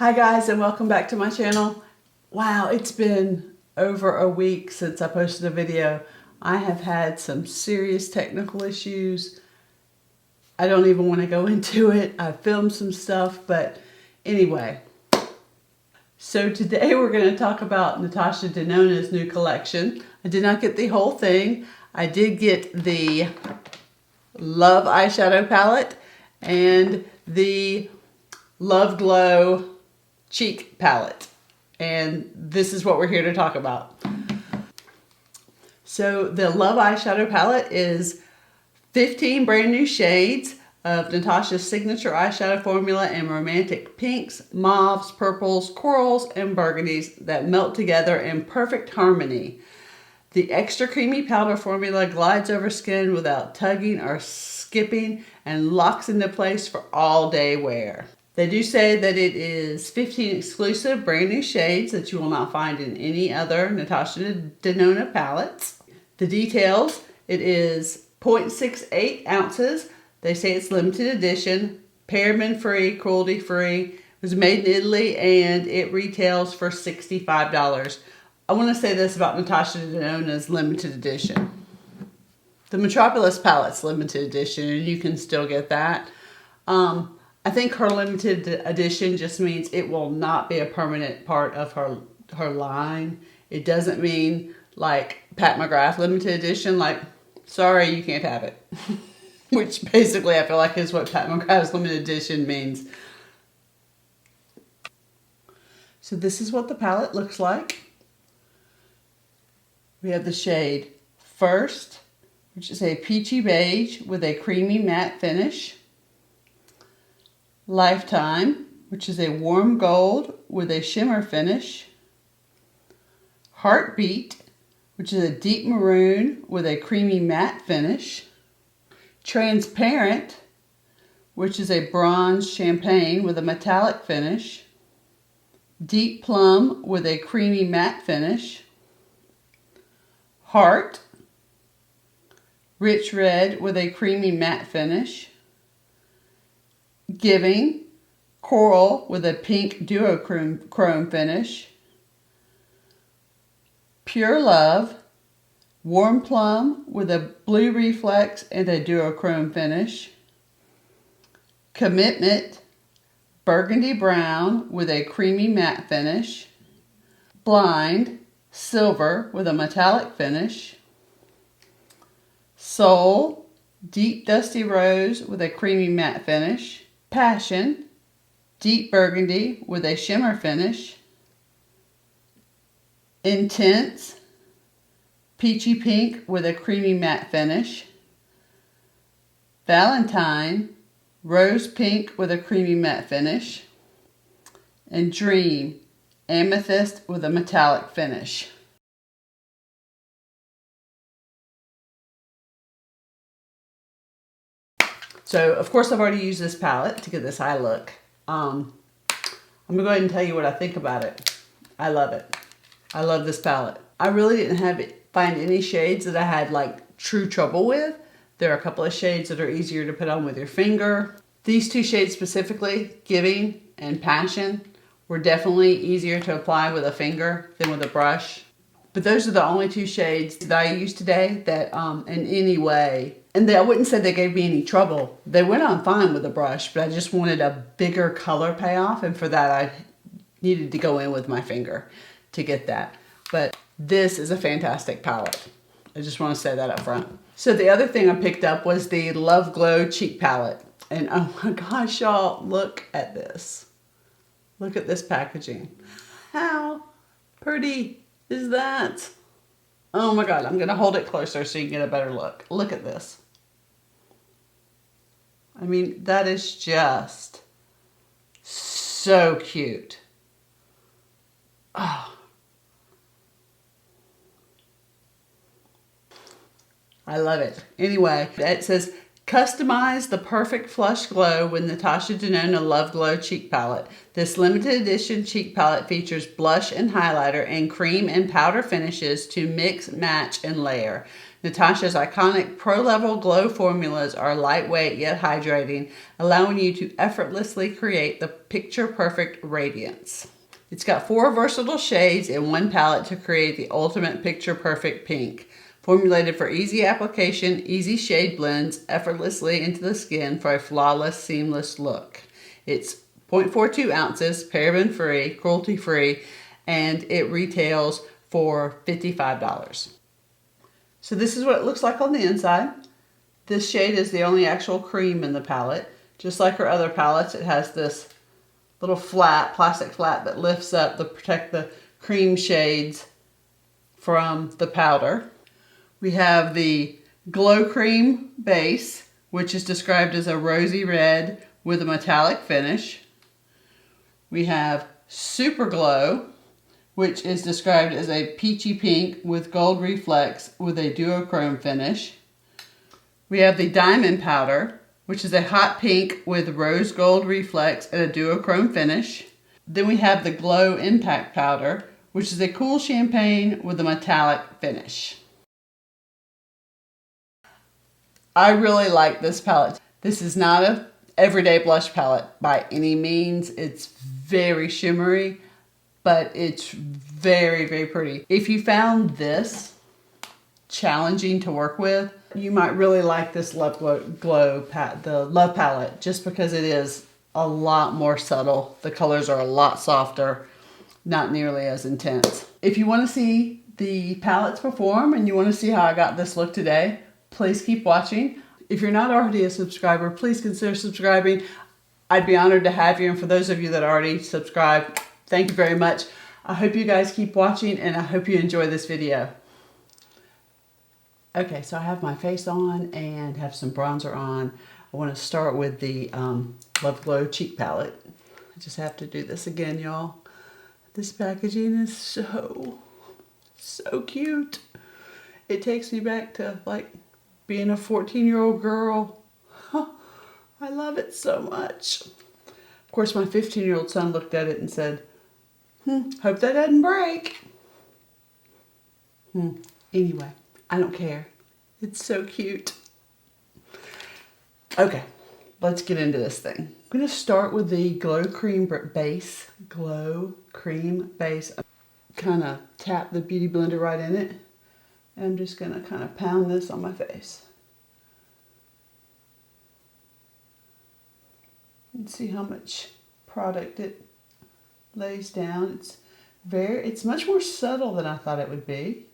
Hi guys, and welcome back to my channel. Wow, it's been over a week since I posted a video. I have had some serious technical issues. I don't even want to go into it. I filmed some stuff, but anyway. So today we're going to talk about Natasha Denona's new collection. I did not get the whole thing. I did get the Love Eyeshadow palette and the Love Glow cheek palette, and this is what we're here to talk about. So the Love Eyeshadow palette is 15 brand new shades of Natasha's signature eyeshadow formula in romantic pinks, mauves, purples, corals, and burgundies that melt together in perfect harmony. The extra creamy powder formula glides over skin without tugging or skipping and locks into place for all day wear. They do say that it is 15 exclusive brand new shades that you will not find in any other Natasha Denona palettes. The details, it is 0.68 ounces. They say it's limited edition, paraben free, cruelty free. It was made in Italy and it retails for $65. I want to say this about Natasha Denona's limited edition. The Metropolis palette's limited edition and you can still get that. I think her limited edition just means it will not be a permanent part of her line. It doesn't mean like Pat McGrath limited edition, like, sorry, you can't have it. Which basically I feel like is what Pat McGrath's limited edition means. So this is what the palette looks like. We have the shade First, which is a peachy beige with a creamy matte finish. Lifetime, which is a warm gold with a shimmer finish. Heartbeat, which is a deep maroon with a creamy matte finish. Transparent, which is a bronze champagne with a metallic finish. Deep plum with a creamy matte finish. Heart, rich red with a creamy matte finish. Giving, coral with a pink duochrome finish. Pure Love, warm plum with a blue reflex and a duochrome finish. Commitment, burgundy brown with a creamy matte finish. Blind, silver with a metallic finish. Soul, deep dusty rose with a creamy matte finish. Passion, deep burgundy with a shimmer finish. Intense, peachy pink with a creamy matte finish. Valentine, rose pink with a creamy matte finish. And Dream, amethyst with a metallic finish. So, of course, I've already used this palette to get this eye look. I'm going to go ahead and tell you what I think about it. I love it. I love this palette. I really didn't find any shades that I had like true trouble with. There are a couple of shades that are easier to put on with your finger. These two shades specifically, Giving and Passion, were definitely easier to apply with a finger than with a brush. But those are the only two shades that I used today that in any way, and I wouldn't say they gave me any trouble. They went on fine with a brush, but I just wanted a bigger color payoff, and for that I needed to go in with my finger to get that. But this is a fantastic palette. I just want to say that up front. So the other thing I picked up was the Love Glow cheek palette. And oh my gosh, y'all, look at this. Look at this packaging. How pretty is that? Oh my God, I'm going to hold it closer so you can get a better look. Look at this. I mean, that is just so cute. Oh. I love it. Anyway, it says Customize the perfect flush glow with Natasha Denona Love Glow Cheek Palette. This limited edition cheek palette features blush and highlighter and cream and powder finishes to mix, match, and layer. Natasha's iconic pro-level glow formulas are lightweight yet hydrating, allowing you to effortlessly create the picture-perfect radiance. It's got 4 versatile shades in one palette to create the ultimate picture-perfect pink. Formulated for easy application, easy shade blends effortlessly into the skin for a flawless, seamless look. It's 0.42 ounces, paraben-free, cruelty-free, and it retails for $55. So this is what it looks like on the inside. This shade is the only actual cream in the palette. Just like her other palettes, it has this little flat, plastic flat that lifts up to protect the cream shades from the powder. We have the Glow Cream base, which is described as a rosy red with a metallic finish. We have Super Glow, which is described as a peachy pink with gold reflex with a duochrome finish. We have the Diamond Powder, which is a hot pink with rose gold reflex and a duochrome finish. Then we have the Glow Impact Powder, which is a cool champagne with a metallic finish. I really like this palette. This is not a everyday blush palette by any means. It's very shimmery, but it's very, very pretty. If you found this challenging to work with, you might really like this the Love palette, just because it is a lot more subtle. The colors are a lot softer, not nearly as intense. If you want to see the palettes perform and you want to see how I got this look today, please keep watching. If you're not already a subscriber, please consider subscribing. I'd be honored to have you. And for those of you that already subscribed, thank you very much. I hope you guys keep watching and I hope you enjoy this video. Okay, so I have my face on and have some bronzer on. I want to start with the Love Glow Cheek Palette. I just have to do this again, y'all. This packaging is so cute. It takes me back to like being a 14-year-old girl. I love it so much. Of course, my 15-year-old son looked at it and said, hope that doesn't break. Anyway, I don't care. It's so cute. Okay, let's get into this thing. I'm going to start with the Glow Cream base. Glow Cream base. Kind of tap the Beauty Blender right in it. And I'm just going to kind of pound this on my face. And see how much product it lays down. It's much more subtle than I thought it would be.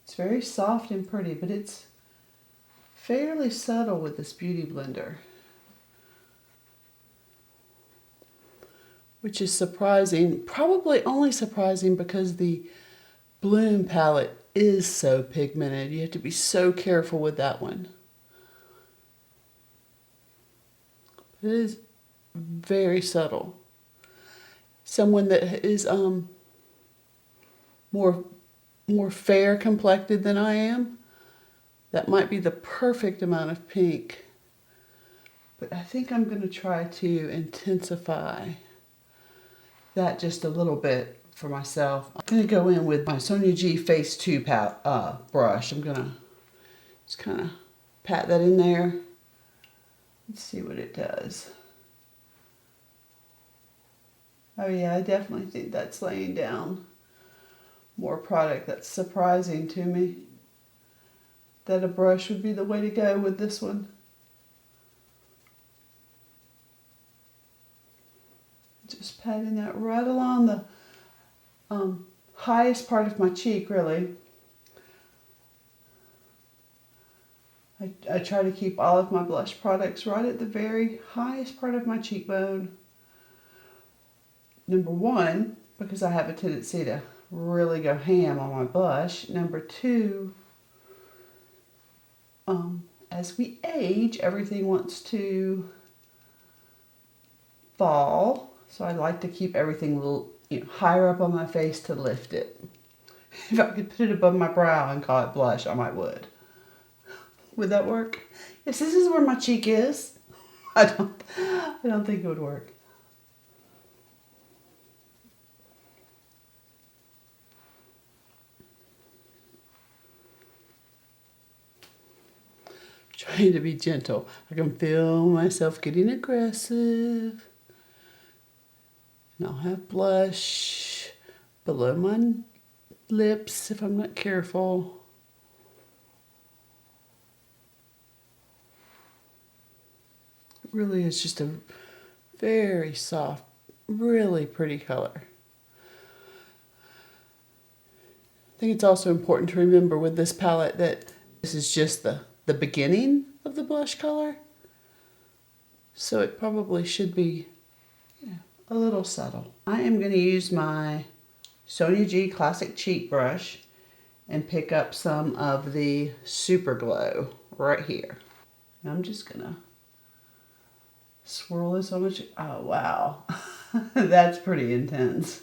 It's very soft and pretty, but it's fairly subtle with this Beauty Blender. Which is surprising, probably only surprising because the Bloom palette is so pigmented. You have to be so careful with that one. It is very subtle. Someone that is more fair complected than I am, that might be the perfect amount of pink. But I think I'm going to try to intensify that just a little bit for myself. I'm going to go in with my Sonia G Face 2 brush. I'm going to just kind of pat that in there. Let's see what it does. Oh yeah, I definitely think that's laying down more product. That's surprising to me that a brush would be the way to go with this one. Just patting that right along the highest part of my cheek, really. I try to keep all of my blush products right at the very highest part of my cheekbone. Number one, because I have a tendency to really go ham on my blush. Number two, as we age, everything wants to fall. So I like to keep everything higher up on my face to lift it. If I could put it above my brow and call it blush, I might would. Would that work? Yes, this is where my cheek is. I don't think it would work. Trying to be gentle. I can feel myself getting aggressive. And I'll have blush below my lips if I'm not careful. It really is just a very soft, really pretty color. I think it's also important to remember with this palette that this is just the beginning of the blush color. So it probably should be a little subtle. I am going to use my Sonia G Classic Cheek Brush and pick up some of the Super Glow right here. And I'm just going to swirl this on my cheek. Oh, wow. That's pretty intense.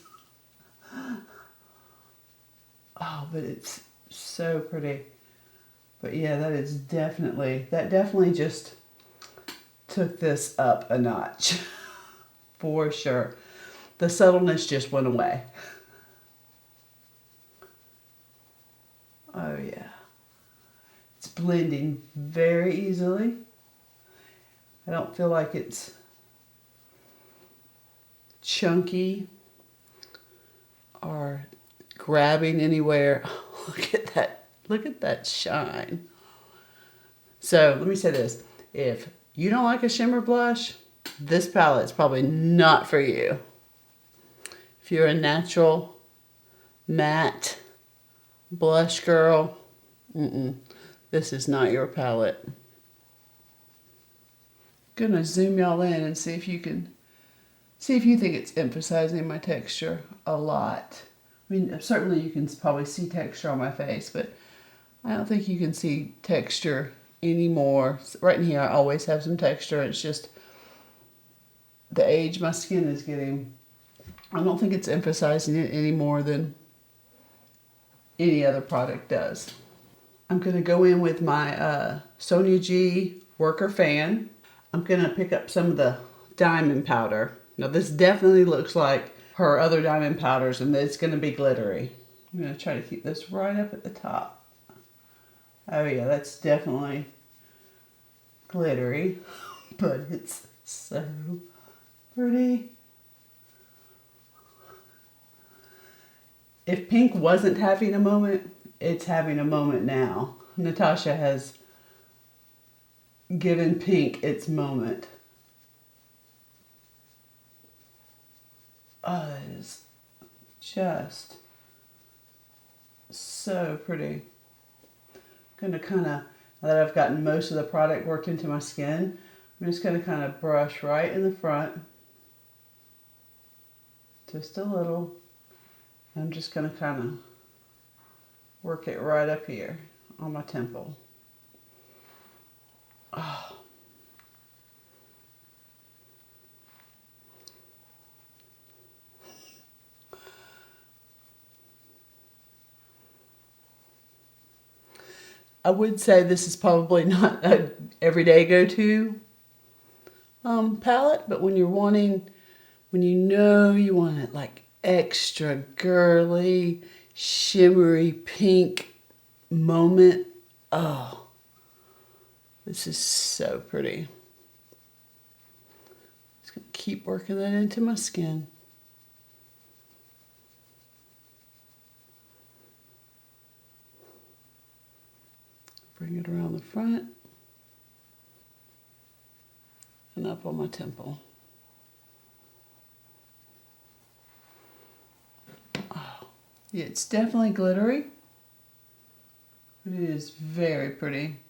Oh, but it's so pretty. But yeah, that definitely just took this up a notch. For sure. The subtleness just went away. Oh yeah. It's blending very easily. I don't feel like it's chunky or grabbing anywhere. Look at that. Look at that shine. So let me say this. If you don't like a shimmer blush, this palette is probably not for you. If you're a natural matte blush girl, this is not your palette. Gonna zoom y'all in and see if you think it's emphasizing my texture a lot. I mean, certainly you can probably see texture on my face, but I don't think you can see texture anymore. Right in here, I always have some texture. It's just the age my skin is getting. I don't think it's emphasizing it any more than any other product does. I'm going to go in with my Sonia G Worker Fan. I'm going to pick up some of the diamond powder. Now this definitely looks like her other diamond powders, and it's going to be glittery. I'm going to try to keep this right up at the top. Oh yeah, that's definitely glittery, but it's so pretty. If pink wasn't having a moment, it's having a moment now. Natasha has given pink its moment. Oh, that is just so pretty. I'm going to kind of, now that I've gotten most of the product worked into my skin, I'm just going to kind of brush right in the front. Just a little. I'm just going to kind of work it right up here on my temple. Oh. I would say this is probably not an everyday go-to palette, but when you know you want it like extra girly, shimmery pink moment, oh, this is so pretty. Just gonna keep working that into my skin. Bring it around the front and up on my temple. Oh, yeah, it's definitely glittery, but it is very pretty.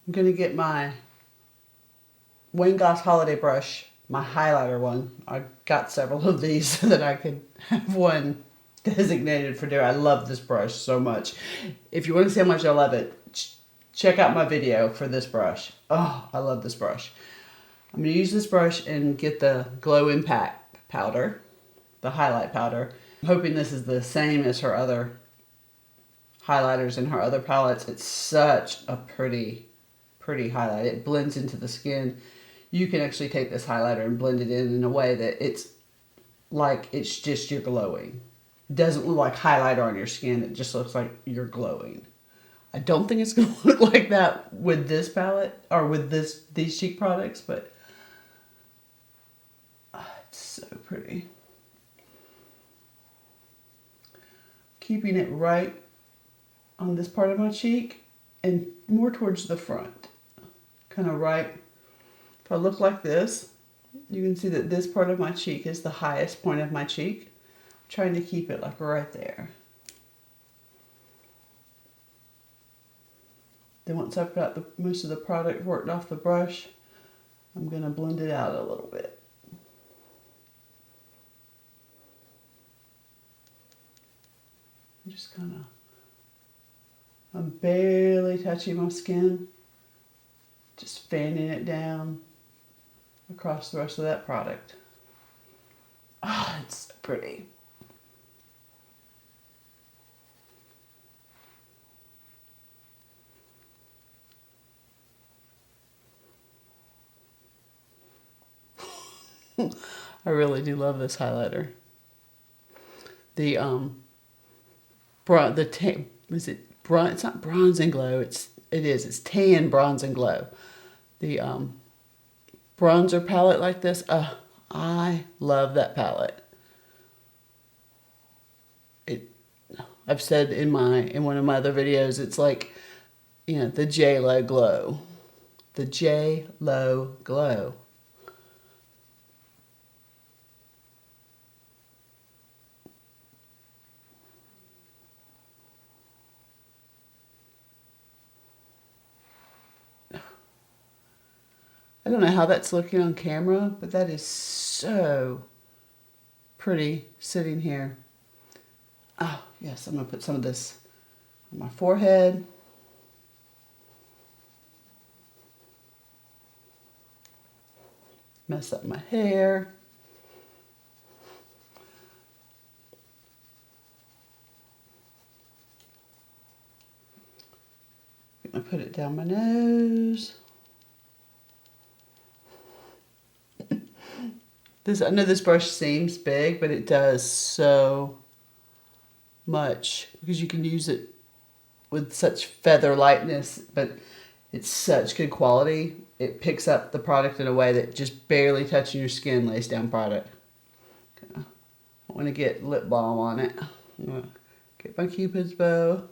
I'm going to get my Wayne Goss Holiday Brush, my highlighter one. I got several of these so that I could have one designated for doing. I love this brush so much. If you want to see how much I love it, check out my video for this brush. Oh, I love this brush. I'm going to use this brush and get the Glow Impact powder, the highlight powder, I'm hoping this is the same as her other highlighters in her other palettes. It's such a pretty highlight. It blends into the skin. You can actually take this highlighter and blend it in a way that it's like it's just you're glowing. It doesn't look like highlighter on your skin. It just looks like you're glowing. I don't think it's going to look like that with this palette or with these cheek products, but it's so pretty. Keeping it right on this part of my cheek and more towards the front. Kind of right. If I look like this, you can see that this part of my cheek is the highest point of my cheek. I'm trying to keep it like right there. Then once I've got most of the product worked off the brush, I'm going to blend it out a little bit. Just kind of, I'm barely touching my skin, just fanning it down across the rest of that product. Ah, oh, it's so pretty. I really do love this highlighter. The is it bronze? It's not bronze and glow. It's tan, bronze and glow. The bronzer palette like this. I love that palette. I've said in one of my other videos, it's like, you know, the J-Lo glow. The J-Lo glow. I don't know how that's looking on camera, but that is so pretty sitting here. Oh, yes, I'm going to put some of this on my forehead. Mess up my hair. I'm going to put it down my nose. I know this brush seems big, but it does so much because you can use it with such feather lightness, but it's such good quality. It picks up the product in a way that just barely touching your skin lays down product. I want to get lip balm on it. I'm going to get my Cupid's bow.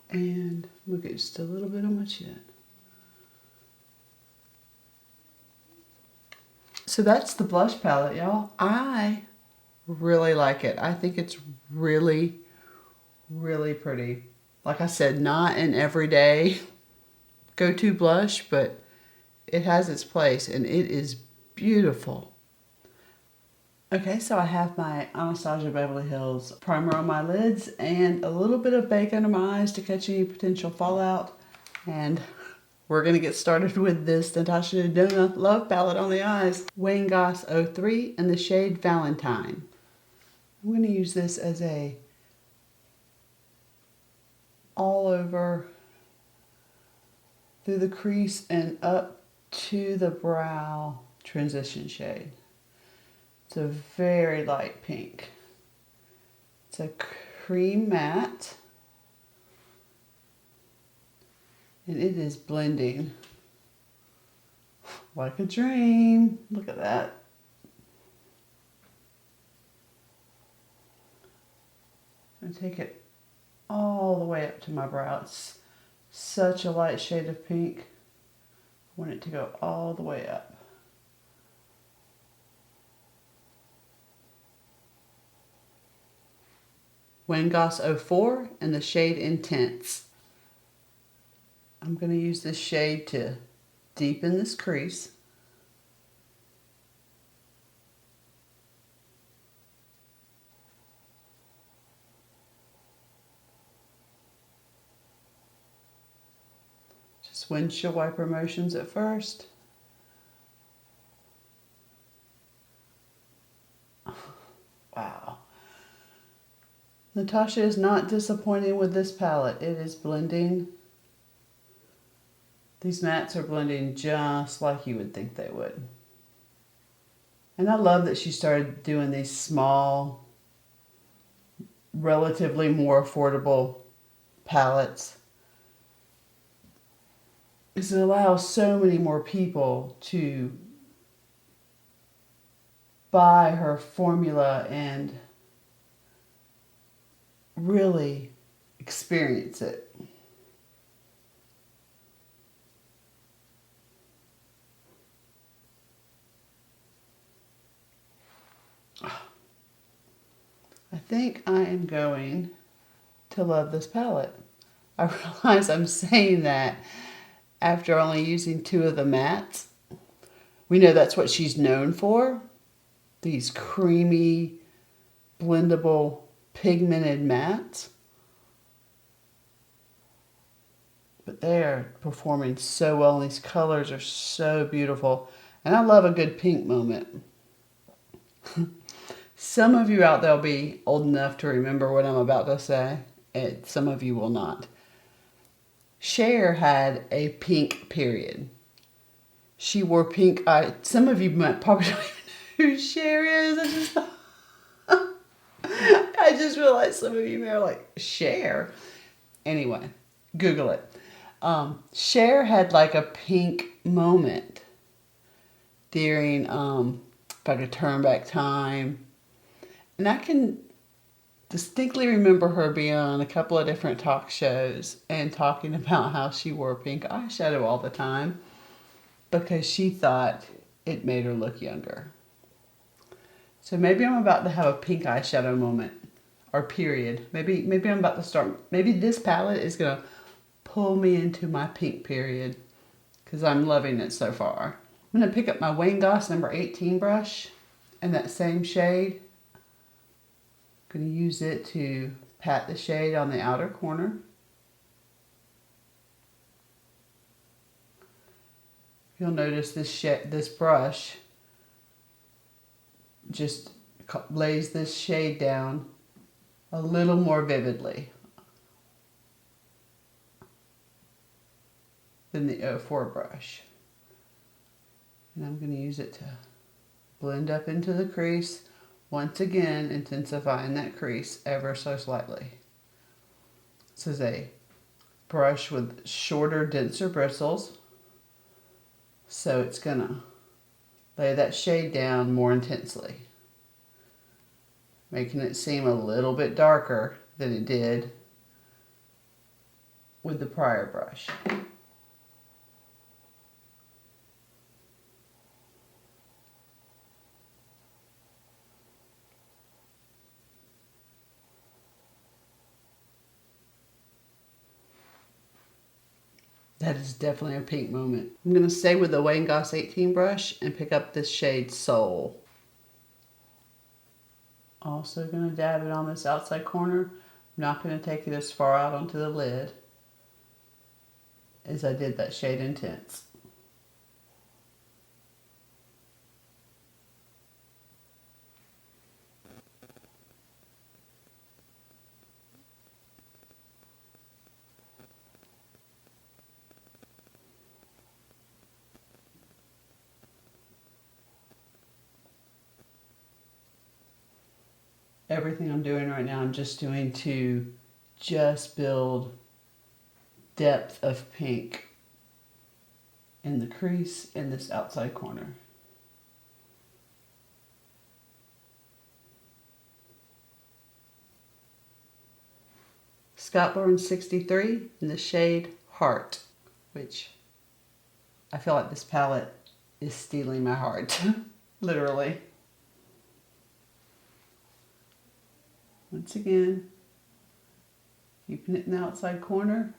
And look at just a little bit on my chin. So that's the blush palette, y'all. I really like it. I think it's really, really pretty. Like I said, not an everyday go-to blush, but it has its place and it is beautiful. Okay, so I have my Anastasia Beverly Hills primer on my lids and a little bit of bake under my eyes to catch any potential fallout. And we're going to get started with this Natasha Denona Love Palette on the eyes. Wayne Goss 03 in the shade Valentine. I'm going to use this as a all over through the crease and up to the brow transition shade. It's a very light pink. It's a cream matte. And it is blending like a dream. Look at that. I'm going to take it all the way up to my brow. It's such a light shade of pink. I want it to go all the way up. Wayne Goss 04 and the shade Intense. I'm going to use this shade to deepen this crease. Just windshield wiper motions at first. Wow. Natasha is not disappointing with this palette. It is blending. These mattes are blending just like you would think they would. And I love that she started doing these small, relatively more affordable palettes. Because it allows so many more people to buy her formula and really experience it. I think I am going to love this palette. I realize I'm saying that after only using 2 of the mattes. We know that's what she's known for. These creamy, blendable, pigmented mattes. But they are performing so well. These colors are so beautiful. And I love a good pink moment. Some of you out there will be old enough to remember what I'm about to say, and some of you will not. Cher had a pink period. She wore pink eye. Some of you might probably don't even know who Cher is. I just realized some of you may are like, Cher? Anyway, Google it. Cher had like a pink moment during If I Could Turn Back Time. And I can distinctly remember her being on a couple of different talk shows and talking about how she wore pink eyeshadow all the time because she thought it made her look younger. So maybe I'm about to have a pink eyeshadow moment or period. Maybe I'm about to start. Maybe this palette is going to pull me into my pink period because I'm loving it so far. I'm going to pick up my Wayne Goss number 18 brush in that same shade. I'm going to use it to pat the shade on the outer corner. You'll notice this brush just lays this shade down a little more vividly than the 04 brush. And I'm going to use it to blend up into the crease, once again intensifying that crease ever so slightly. This is a brush with shorter, denser bristles, so it's going to lay that shade down more intensely, making it seem a little bit darker than it did with the prior brush. That is definitely a pink moment. I'm going to stay with the Wayne Goss 18 brush and pick up this shade Soul. Also going to dab it on this outside corner. I'm not going to take it as far out onto the lid as I did that shade Intense. Everything I'm doing right now, I'm just doing to just build depth of pink in the crease in this outside corner. Scott Burns 63 in the shade Heart, which I feel like this palette is stealing my heart, literally. Once again, keeping it in the outside corner.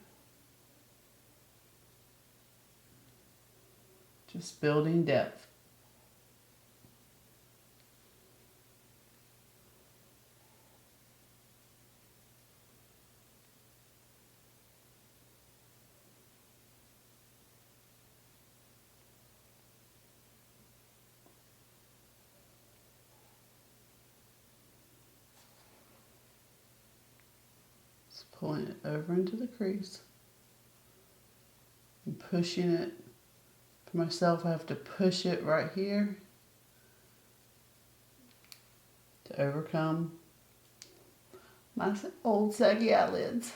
Just building depth. Pulling it over into the crease and pushing it. For myself, I have to push it right here to overcome my old saggy eyelids.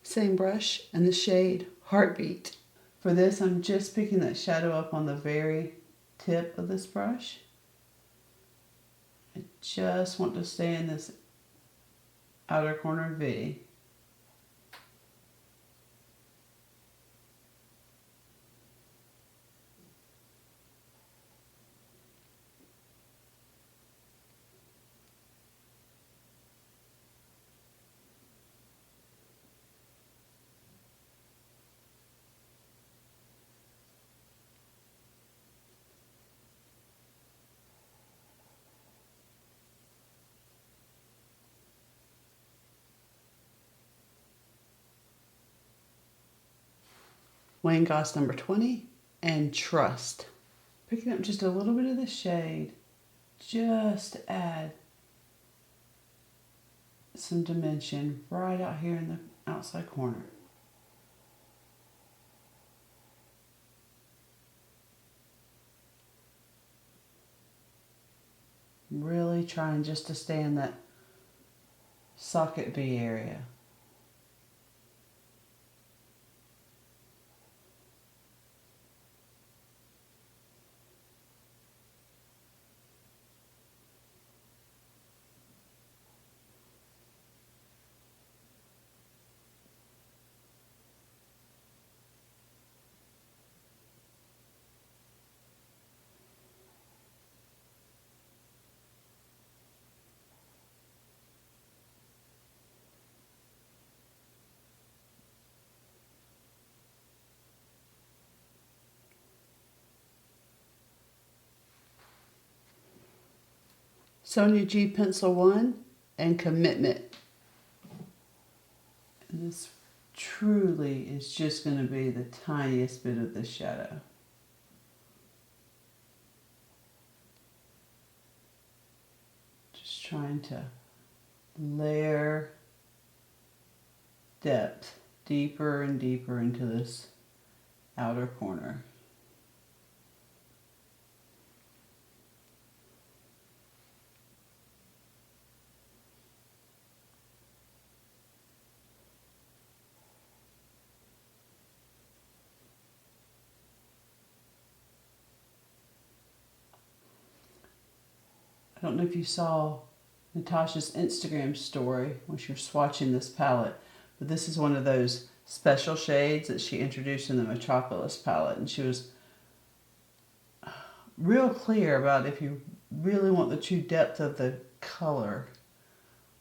Same brush and the shade Heartbeat. For this, I'm just picking that shadow up on the very tip of this brush. I just want to stay in this outer corner V. Wayne Goss number 20 and Trust. Picking up just a little bit of the shade just to add some dimension right out here in the outside corner. Really trying just to stay in that socket V area. Sonia G Pencil 1 and Commitment. And this truly is just going to be the tiniest bit of the shadow. Just trying to layer depth deeper and deeper into this outer corner. I don't know if you saw Natasha's Instagram story when she was swatching this palette, but this is one of those special shades that she introduced in the Metropolis palette, and she was real clear about if you really want the true depth of the color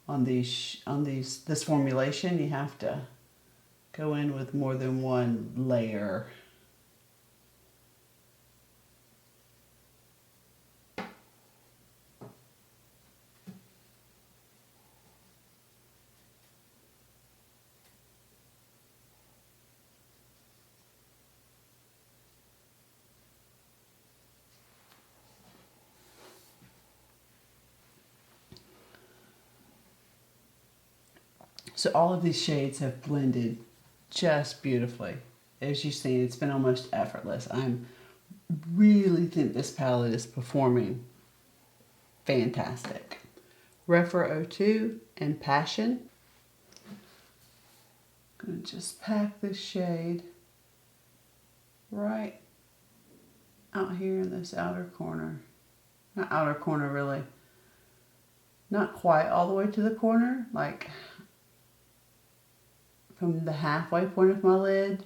on this formulation, you have to go in with more than one layer. So all of these shades have blended just beautifully. As you've seen, it's been almost effortless. I really think this palette is performing fantastic. Refer 02 and Passion. I'm going to just pack this shade right out here in this outer corner. Not outer corner really. Not quite all the way to the corner, like from the halfway point of my lid,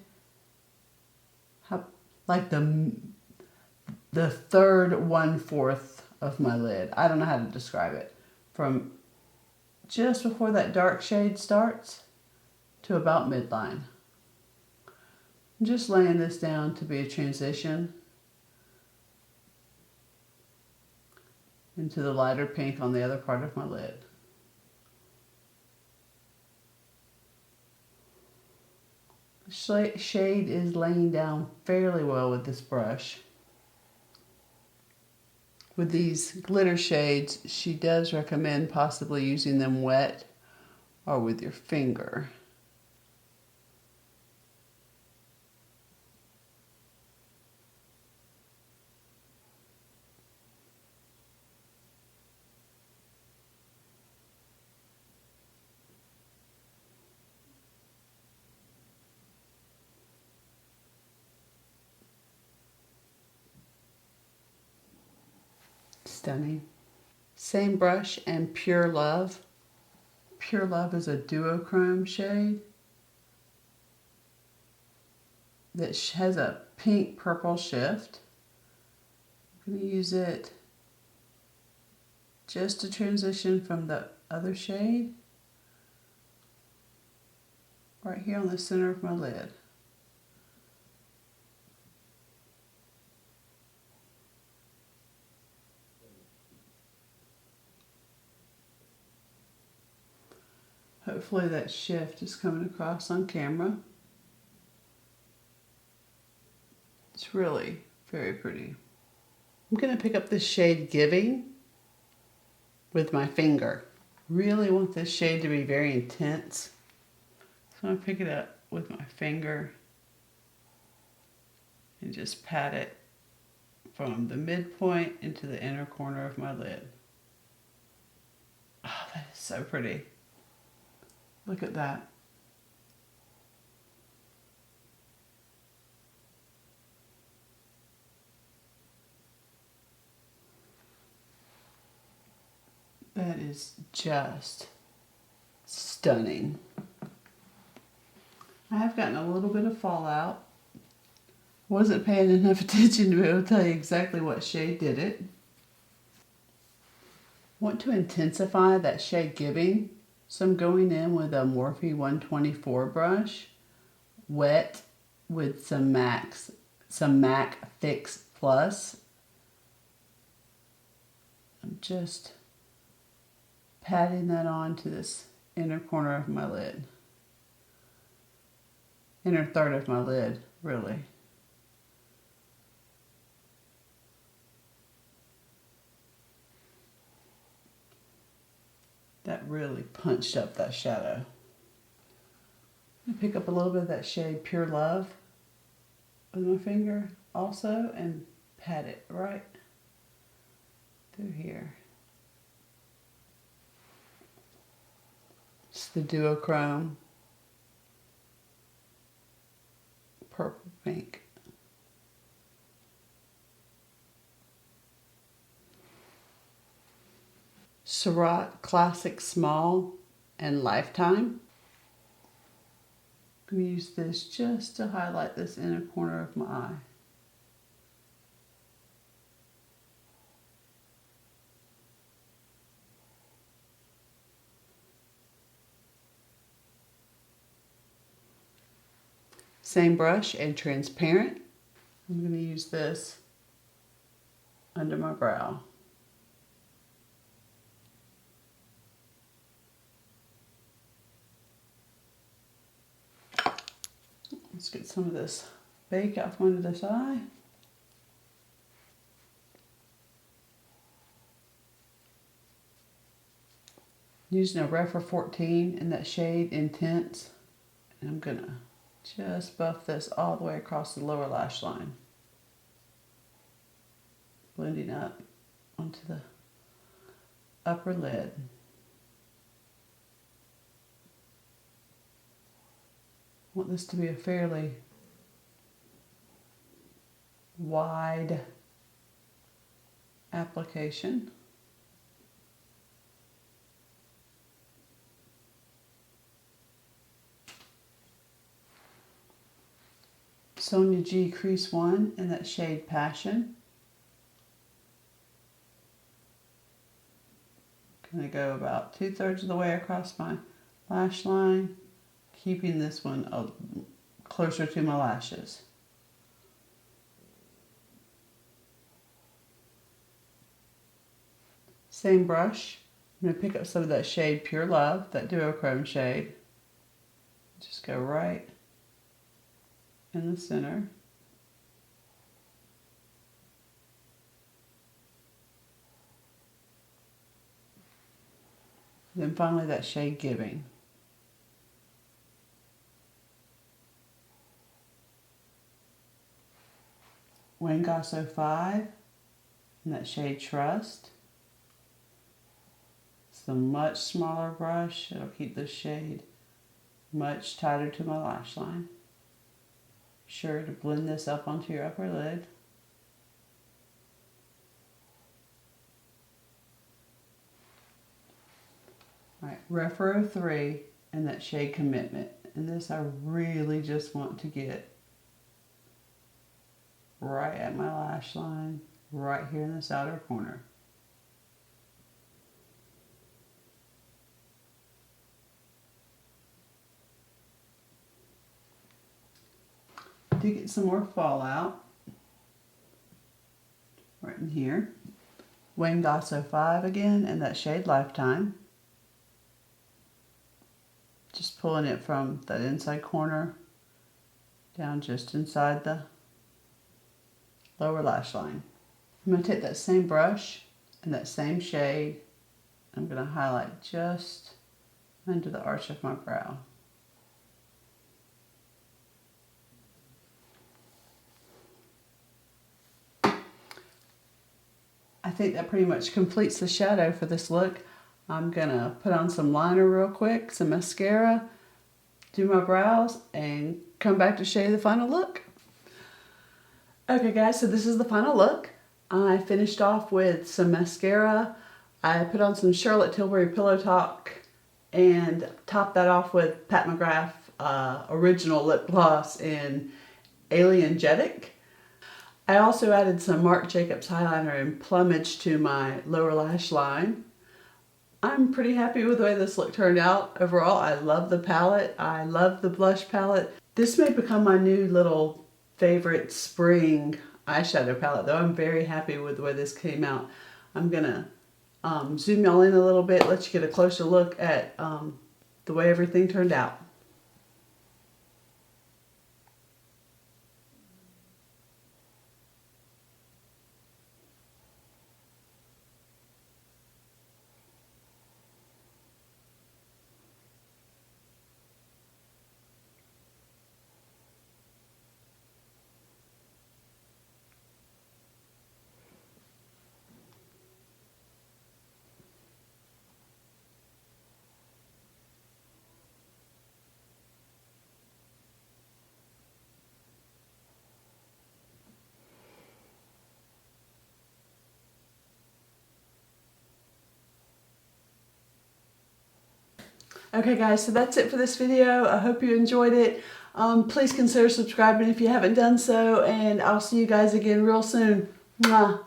like the third 1/4 of my lid. I don't know how to describe it. From just before that dark shade starts to about midline. I'm just laying this down to be a transition into the lighter pink on the other part of my lid. The shade is laying down fairly well with this brush. With these glitter shades, she does recommend possibly using them wet or with your finger. Stunning. Same brush and Pure Love. Pure Love is a duochrome shade that has a pink purple shift. I'm going to use it just to transition from the other shade right here on the center of my lid. Hopefully that shift is coming across on camera. It's really very pretty. I'm going to pick up this shade Giving with my finger. Really want this shade to be very intense. So I'm going to pick it up with my finger and just pat it from the midpoint into the inner corner of my lid. Oh, that is so pretty. Look at that. That is just stunning. I have gotten a little bit of fallout. Wasn't paying enough attention to be able to tell you exactly what shade did it. Want to intensify that shade Giving, so I'm going in with a Morphe 124 brush, wet with some MAC Fix Plus. I'm just patting that on to this inner corner of my lid. Inner third of my lid, really. That really punched up that shadow. I'm going to pick up a little bit of that shade Pure Love with my finger also and pat it right through here. It's the duochrome purple pink. Surratt Classic Small and Lifetime. I'm going to use this just to highlight this inner corner of my eye. Same brush and transparent. I'm going to use this under my brow. Let's get some of this bake out from under this eye. Using a Rephr 14 in that shade Intense. And I'm going to just buff this all the way across the lower lash line. Blending up onto the upper lid. I want this to be a fairly wide application. Sonia G Crease 1 in that shade Passion. Gonna go about 2/3 of the way across my lash line, keeping this one closer to my lashes. Same brush. I'm going to pick up some of that shade Pure Love, that duochrome shade. Just go right in the center. Then finally that shade Giving. XOXO 5 and that shade Trust. It's a much smaller brush. It'll keep the shade much tighter to my lash line. Be sure to blend this up onto your upper lid. Alright, Repro 3 and that shade Commitment. And this I really just want to get right at my lash line, right here in this outer corner. To get some more fallout, right in here, XOXO 5 again and that shade Lifetime. Just pulling it from that inside corner down just inside the lower lash line. I'm going to take that same brush and that same shade. I'm going to highlight just under the arch of my brow. I think that pretty much completes the shadow for this look. I'm going to put on some liner real quick, some mascara, do my brows, and come back to show you the final look. Okay guys, so this is the final look. I finished off with some mascara. I put on some Charlotte Tilbury Pillow Talk and topped that off with Pat McGrath original lip gloss in Alien Jetic. I also added some Marc Jacobs highlighter in Plumage to my lower lash line. I'm pretty happy with the way this look turned out. Overall, I love the palette. I love the blush palette. This may become my new little favorite spring eyeshadow palette, though I'm very happy with the way this came out. I'm gonna zoom y'all in a little bit, let you get a closer look at the way everything turned out. Okay guys, so that's it for this video. I hope you enjoyed it. Please consider subscribing if you haven't done so, and I'll see you guys again real soon. Mwah.